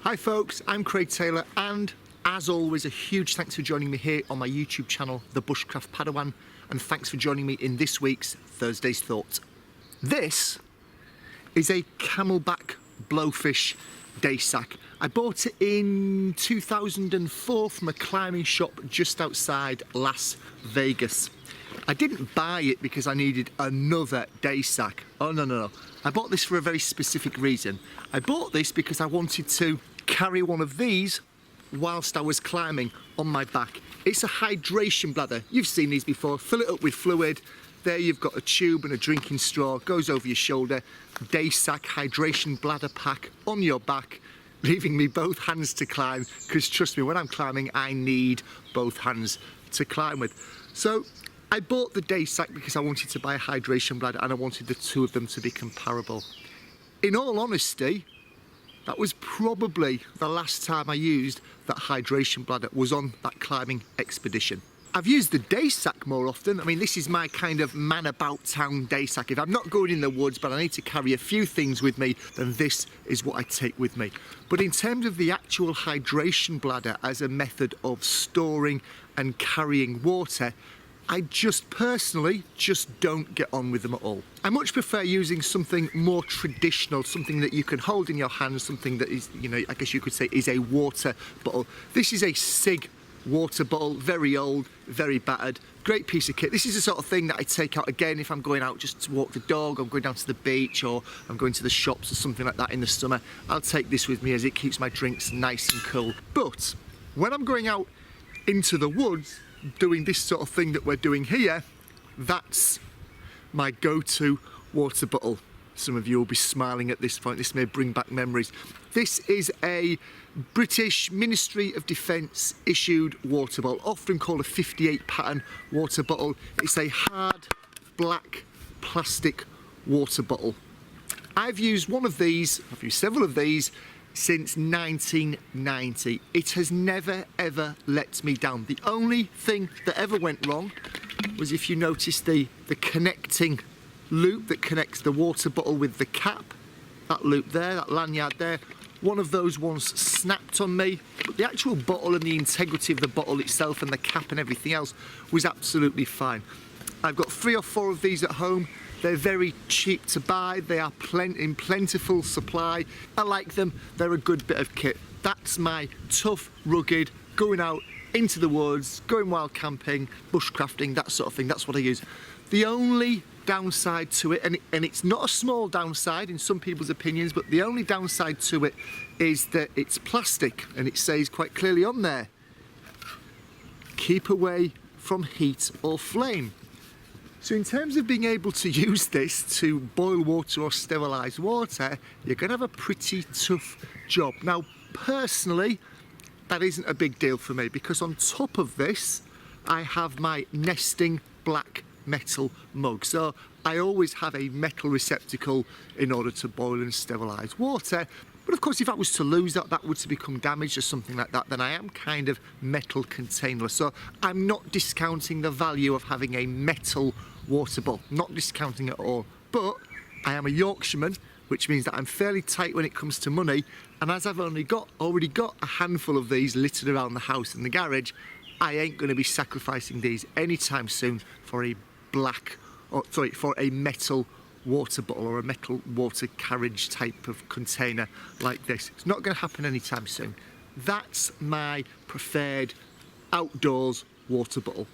Hi folks, I'm Craig Taylor, and as always a huge thanks for joining me here on my YouTube channel, the Bushcraft Padawan, and thanks for joining me in this week's Thursday's Thought. This is a camelback blowfish day sack. I bought it in 2004 from a climbing shop just outside Las Vegas. I didn't buy it because I needed another day sack. Oh no. I bought this for a very specific reason. I bought this because I wanted to carry one of these whilst I was climbing on my back. It's a hydration bladder. You've seen these before. Fill it up with fluid. There you've got a tube and a drinking straw, goes over your shoulder. Day sack hydration bladder pack on your back, leaving me both hands to climb, because trust me, when I'm climbing I need both hands to climb with. So I bought the day sack because I wanted to buy a hydration bladder and I wanted the two of them to be comparable. In all honesty, that was probably the last time I used that hydration bladder, was on that climbing expedition. I've used the day sack more often. I mean, this is my kind of man about town day sack. If I'm not going in the woods but I need to carry a few things with me, then this is what I take with me. But in terms of the actual hydration bladder as a method of storing and carrying water, I personally don't get on with them at all. I much prefer using something more traditional, something that you can hold in your hand, something that is, you know, I guess you could say is a water bottle. This is a SIG water bottle, very old, very battered, great piece of kit. This is the sort of thing that I take out again if I'm going out just to walk the dog, or I'm going down to the beach, or I'm going to the shops or something like that in the summer. I'll take this with me as it keeps my drinks nice and cool. But when I'm going out into the woods, doing this sort of thing that we're doing here, that's my go-to water bottle. Some of you will be smiling at this point. This may bring back memories. This is a British Ministry of Defence issued water bottle, often called a 58 pattern water bottle. It's a hard black plastic water bottle. I've used one of these, I've used several of these since 1990. It has never ever let me down. The only thing that ever went wrong was, if you notice, the connecting loop that connects the water bottle with the cap, that loop there, that lanyard there, one of those ones snapped on me, but the actual bottle and the integrity of the bottle itself and the cap and everything else was absolutely fine. I've got 3 or 4 of these at home. They're very cheap to buy. They are in plentiful supply. I like them. They're a good bit of kit. That's my tough, rugged, going out into the woods, going wild camping, bushcrafting, that sort of thing. That's what I use. The only downside to it, and it's not a small downside in some people's opinions, but the only downside to it is that it's plastic, and it says quite clearly on there, keep away from heat or flame. So in terms of being able to use this to boil water or sterilise water, you're going to have a pretty tough job. Now, personally, that isn't a big deal for me, because on top of this, I have my nesting black metal mug. So I always have a metal receptacle in order to boil and sterilise water. But of course, if I was to lose that, that were to become damaged or something like that, then I am kind of metal containerless. So I'm not discounting the value of having a metal water bottle, not discounting it at all. But I am a Yorkshireman, which means that I'm fairly tight when it comes to money. And as I've already got a handful of these littered around the house and the garage, I ain't going to be sacrificing these anytime soon for a for a metal water bottle or a metal water carriage type of container like this. It's not going to happen anytime soon. That's my preferred outdoors water bottle.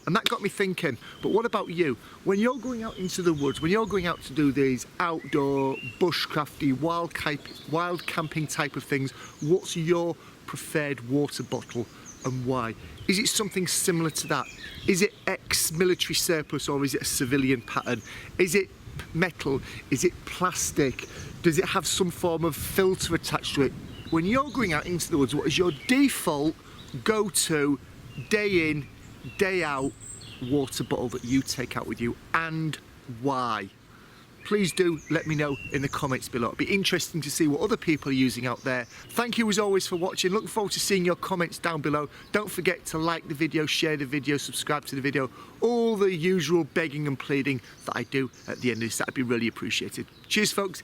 And that got me thinking, but what about you? When you're going out into the woods, when you're going out to do these outdoor, bushcrafty, wild camping type of things, what's your preferred water bottle and why? Is it something similar to that? Is it ex-military surplus, or is it a civilian pattern? Is it metal? Is it plastic? Does it have some form of filter attached to it? When you're going out into the woods, what is your default go-to, day in, day out water bottle that you take out with you, and why? Please do let me know in the comments below. It'd be interesting to see what other people are using out there. Thank you as always for watching. Looking forward to seeing your comments down below. Don't forget to like the video, share the video, subscribe to the video. All the usual begging and pleading that I do at the end of this. That'd be really appreciated. Cheers folks.